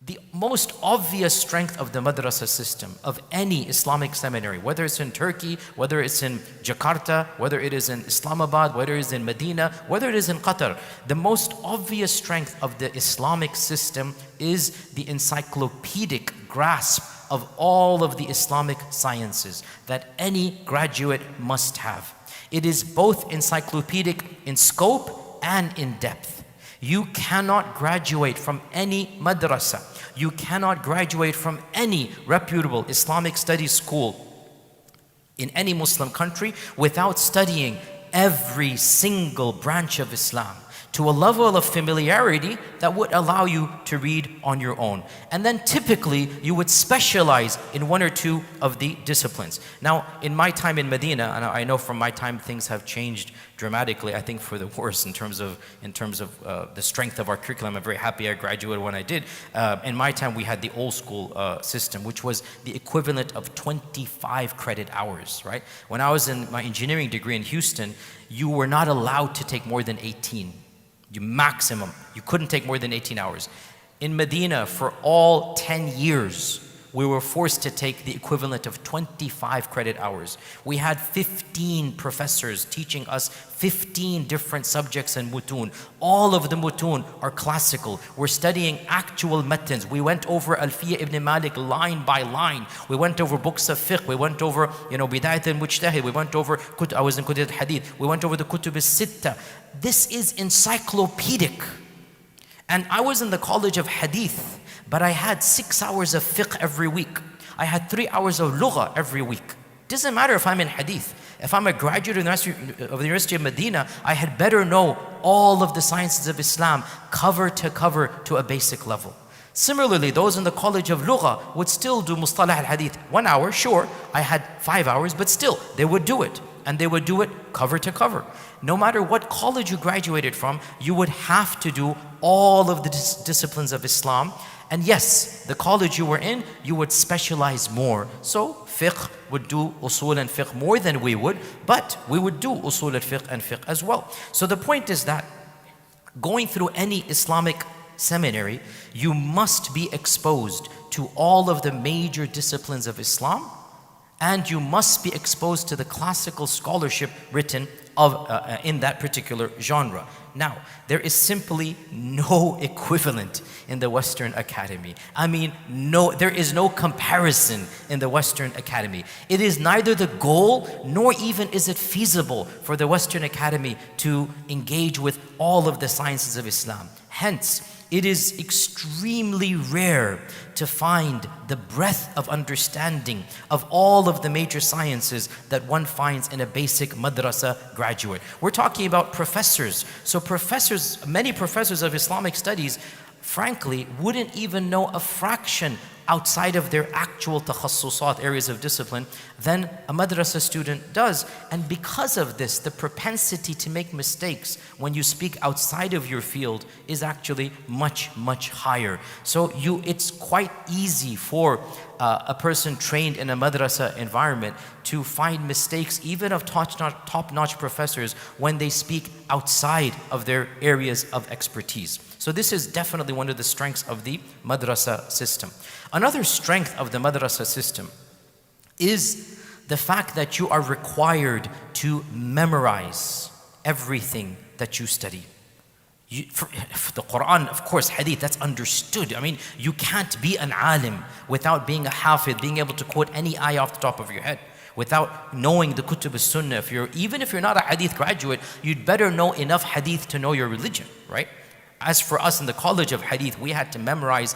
The most obvious strength of the madrasa system, of any Islamic seminary, whether it's in Turkey, whether it's in Jakarta, whether it is in Islamabad, whether it is in Medina, whether it is in Qatar, the most obvious strength of the Islamic system is the encyclopedic grasp of all of the Islamic sciences that any graduate must have. It is both encyclopedic in scope and in depth. You cannot graduate from any madrasa. You cannot graduate from any reputable Islamic studies school in any Muslim country without studying every single branch of Islam to a level of familiarity that would allow you to read on your own. And then typically you would specialize in one or two of the disciplines. Now, in my time in Medina, and I know from my time things have changed dramatically, I think for the worse in terms of the strength of our curriculum. I'm very happy I graduated when I did. In my time we had the old school system, which was the equivalent of 25 credit hours, right? When I was in my engineering degree in Houston, you were not allowed to take more than 18. Maximum. You couldn't take more than 18 hours. In Medina, for all 10 years, we were forced to take the equivalent of 25 credit hours. We had 15 professors teaching us 15 different subjects in mutun. All of the mutun are classical. We're studying actual matans. We went over Alfiya ibn Malik line by line. We went over books of fiqh. We went over, Bidayat al-Mujtahid. We went over, I was in Kutub al-Hadith. We went over the Kutub al-Sitta. This is encyclopedic. And I was in the College of Hadith, but I had 6 hours of fiqh every week. I had 3 hours of lugha every week. Doesn't matter if I'm in hadith. If I'm a graduate of the University of Medina, I had better know all of the sciences of Islam cover to a basic level. Similarly, those in the College of Lugha would still do Mustalah al-Hadith. 1 hour, sure. I had 5 hours, but still, they would do it. And they would do it cover to cover. No matter what college you graduated from, you would have to do all of the disciplines of Islam. And yes, the college you were in, you would specialize more. So fiqh would do usul and fiqh more than we would, but we would do usul al-fiqh and fiqh as well. So the point is that going through any Islamic seminary, you must be exposed to all of the major disciplines of Islam, and you must be exposed to the classical scholarship written in that particular genre. Now, there is simply no equivalent in the Western Academy. I mean, there is no comparison in the Western Academy. It is neither the goal, nor even is it feasible for the Western Academy to engage with all of the sciences of Islam. Hence, it is extremely rare to find the breadth of understanding of all of the major sciences that one finds in a basic madrasa graduate. We're talking about professors. So many professors of Islamic studies, frankly, wouldn't even know a fraction outside of their actual takhassusat, areas of discipline, than a madrasa student does. And because of this, the propensity to make mistakes when you speak outside of your field is actually much, much higher. So it's quite easy for a person trained in a madrasa environment to find mistakes even of top-notch professors when they speak outside of their areas of expertise. So this is definitely one of the strengths of the madrasa system. Another strength of the madrasa system is the fact that you are required to memorize everything that you study. For the Quran, of course, hadith, that's understood. I mean, you can't be an alim without being a hafid, being able to quote any ayah off the top of your head, without knowing the kutub as-sunnah. Even if you're not a hadith graduate, you'd better know enough hadith to know your religion, right? As for us in the College of Hadith, we had to memorize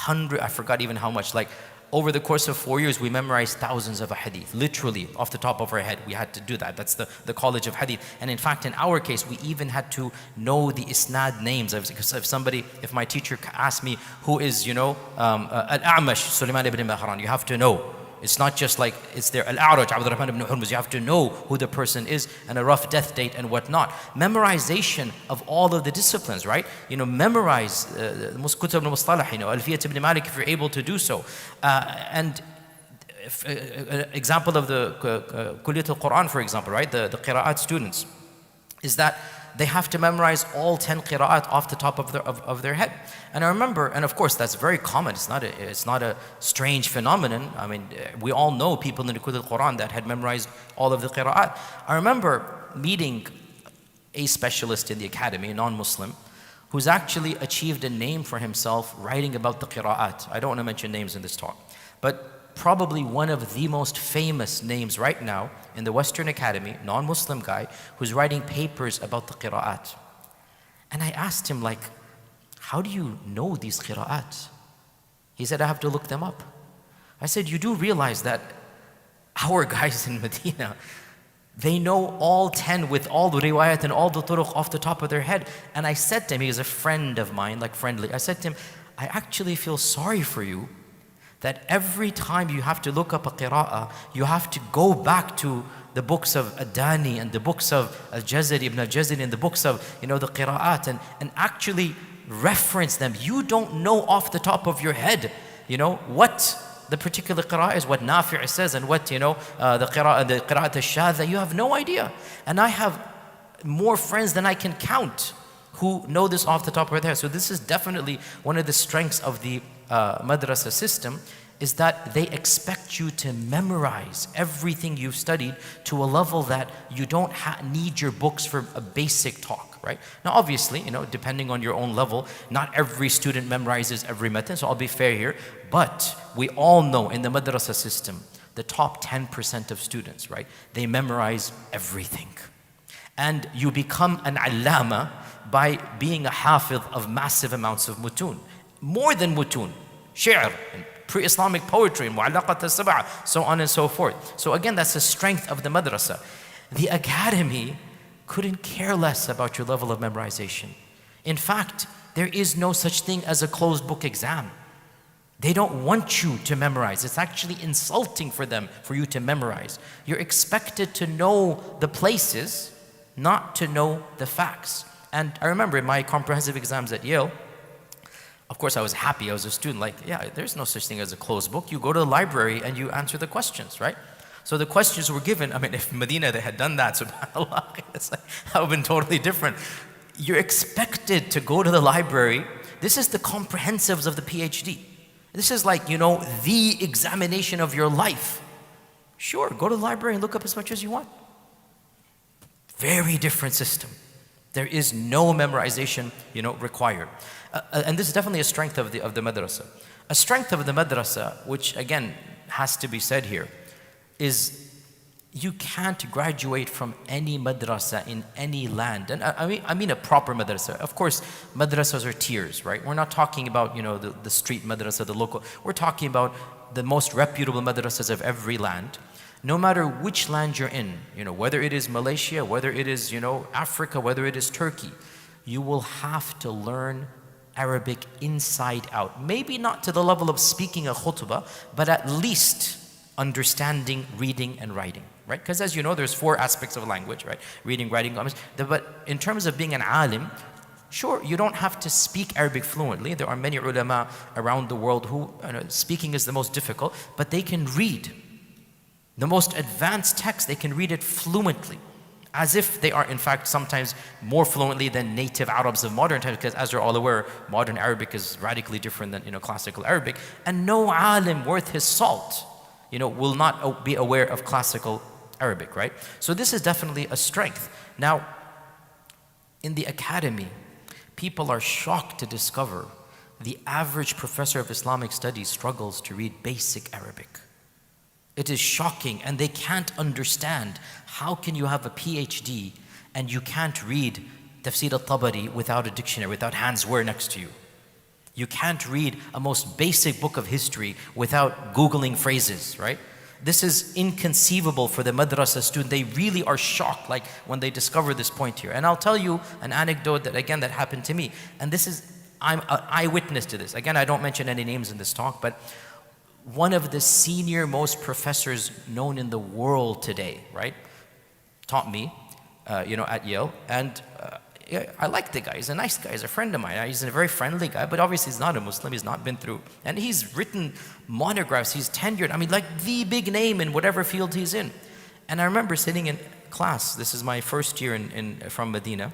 I forgot even how much, like over the course of 4 years, we memorized thousands of hadith, literally off the top of our head. We had to do that. That's the College of Hadith. And in fact, in our case, we even had to know the isnad names. Because if my teacher asked me who is, Al-A'mash, Sulaiman ibn Mahran, you have to know. It's not just like it's there, Al-A'raj, Abdurrahman ibn Hurmuz. You have to know who the person is and a rough death date and whatnot. Memorization of all of the disciplines, right? Memorize Kutub al-Mustalah, Alfiyat ibn Malik if you're able to do so. And example of the Kulliyat al-Quran, for example, right? The Qira'at students, is that they have to memorize all 10 qira'at off the top of their head. And I remember, and of course that's very common, it's not a strange phenomenon. I mean, we all know people in the Quran that had memorized all of the qira'at. I remember meeting a specialist in the academy, a non-Muslim, who's actually achieved a name for himself writing about the qira'at. I don't want to mention names in this talk, but probably one of the most famous names right now in the Western Academy, non-Muslim guy, who's writing papers about the qira'at. And I asked him, like, how do you know these qira'at? He said, I have to look them up. I said, you do realize that our guys in Medina, they know all 10 with all the riwayat and all the turuq off the top of their head. And I said to him, he is a friend of mine, like friendly. I said to him, I actually feel sorry for you that every time you have to look up a qira'ah, you have to go back to the books of Adani and the books of Al-Jazari, Ibn Al-Jazari, and the books of, the qira'at, and actually reference them. You don't know off the top of your head, what the particular qira'ah is, what Nafi' says, and what, the qira'at al-shadha. You have no idea. And I have more friends than I can count who know this off the top of their head. So this is definitely one of the strengths of the madrasa system, is that they expect you to memorize everything you've studied to a level that you don't need your books for a basic talk, right? Now obviously, depending on your own level, not every student memorizes every method, so I'll be fair here, but we all know in the madrasa system, the top 10% of students, right? They memorize everything. And you become an allama by being a hafiz of massive amounts of mutun. More than mutun, shi'r, and pre-Islamic poetry, and mu'allaqat al-sab'a, so on and so forth. So again, that's the strength of the madrasa. The academy couldn't care less about your level of memorization. In fact, there is no such thing as a closed book exam. They don't want you to memorize. It's actually insulting for them for you to memorize. You're expected to know the places, not to know the facts. And I remember in my comprehensive exams at Yale, of course I was happy, I was a student, like, yeah, there's no such thing as a closed book. You go to the library and you answer the questions, right? So the questions were given. I mean, if Medina they had done that, subhanAllah, it's like, that would have been totally different. You're expected to go to the library. This is the comprehensives of the PhD. This is like, the examination of your life. Sure, go to the library and look up as much as you want. Very different system. There is no memorization, required. And this is definitely a strength of the madrasa. A strength of the madrasa, which again has to be said here, is you can't graduate from any madrasa in any land. And I mean a proper madrasa. Of course, madrasas are tiers, right? We're not talking about, the street madrasa, the local. We're talking about the most reputable madrasas of every land. No matter which land you're in, whether it is Malaysia, whether it is, Africa, whether it is Turkey, you will have to learn Arabic inside out. Maybe not to the level of speaking a khutbah, but at least understanding, reading, and writing, right? Because as you know, there's 4 aspects of language, right? Reading, writing, comments. But in terms of being an alim, sure, you don't have to speak Arabic fluently. There are many ulama around the world who, speaking is the most difficult, but they can read the most advanced text. They can read it fluently, as if they are in fact sometimes more fluently than native Arabs of modern times, because as you're all aware, modern Arabic is radically different than classical Arabic. And no alim worth his salt, will not be aware of classical Arabic, right? So this is definitely a strength. Now, in the academy, people are shocked to discover the average professor of Islamic studies struggles to read basic Arabic. It is shocking, and they can't understand how can you have a PhD and you can't read Tafsir al-Tabari without a dictionary, without Hans Wehr next to you. You can't read a most basic book of history without Googling phrases, right? This is inconceivable for the madrasa student. They really are shocked, like when they discover this point here. And I'll tell you an anecdote that happened to me. And I'm an eyewitness to this. Again, I don't mention any names in this talk, but one of the senior most professors known in the world today, right, taught me, at Yale. And I like the guy. He's a nice guy. He's a friend of mine. He's a very friendly guy, but obviously he's not a Muslim. He's not been through. And he's written monographs. He's tenured. Like the big name in whatever field he's in. And I remember sitting in class. This is my first year from Medina.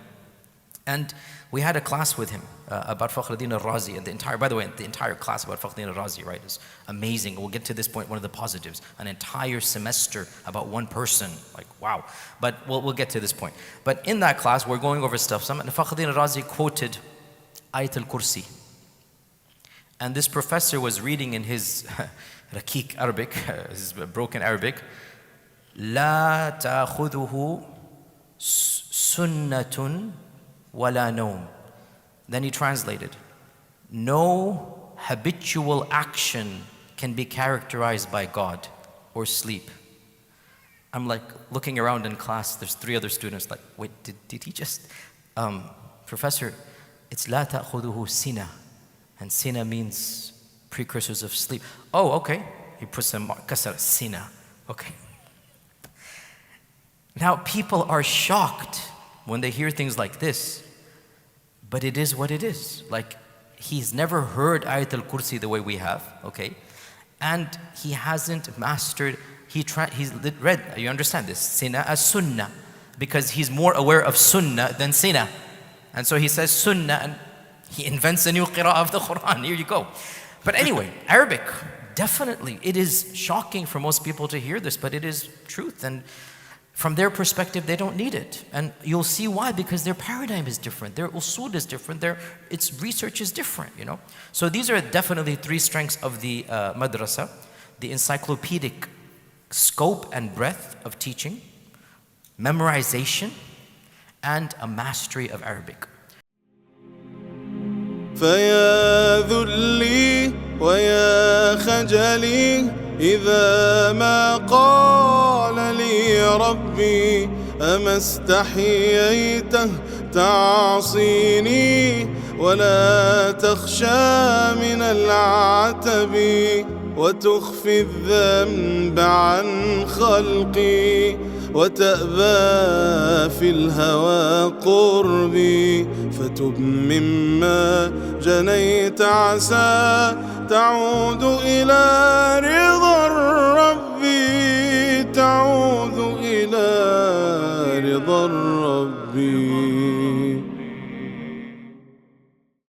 And we had a class with him about Fakhruddin al-Razi, and by the way, the entire class about Fakhruddin al-Razi, right, is amazing. We'll get to this point, one of the positives. An entire semester about one person, like wow. But we'll get to this point. But in that class, we're going over stuff. Fakhruddin al-Razi quoted Ayat al-Kursi. And this professor was reading in his Rakik Arabic, his broken Arabic, لا تأخذه سنة ولا نوم. Then he translated, no habitual action can be characterized by God or sleep. I'm like looking around in class, there's 3 other students like, wait, did he just, Professor, it's لا تأخذه سنة, and sina means precursors of sleep. Oh, okay. He puts some kasar, sina. Okay. Now people are shocked when they hear things like this. But it is what it is. Like, he's never heard Ayat al-Kursi the way we have, okay? And he hasn't mastered, he's read, you understand this, Sina as Sunnah, because he's more aware of Sunnah than Sina. And so he says Sunnah, and he invents a new qira'ah of the Quran. Here you go. But anyway, Arabic, definitely, it is shocking for most people to hear this, but it is truth. And from their perspective, they don't need it. And you'll see why, because their paradigm is different, their usul is different, its research is different, you know. So these are definitely 3 strengths of the madrasa: the encyclopedic scope and breadth of teaching, memorization, and a mastery of Arabic. فيا ذلي ويا خجلي إذا ما قال لي ربي أما استحييته تعصيني ولا تخشى من العتب وتخفي الذنب عن خلقي وتأبى في الهوى قربي فتب مما جنيت عسى تعود إلى رضا الرب تعود إلى رضا الرب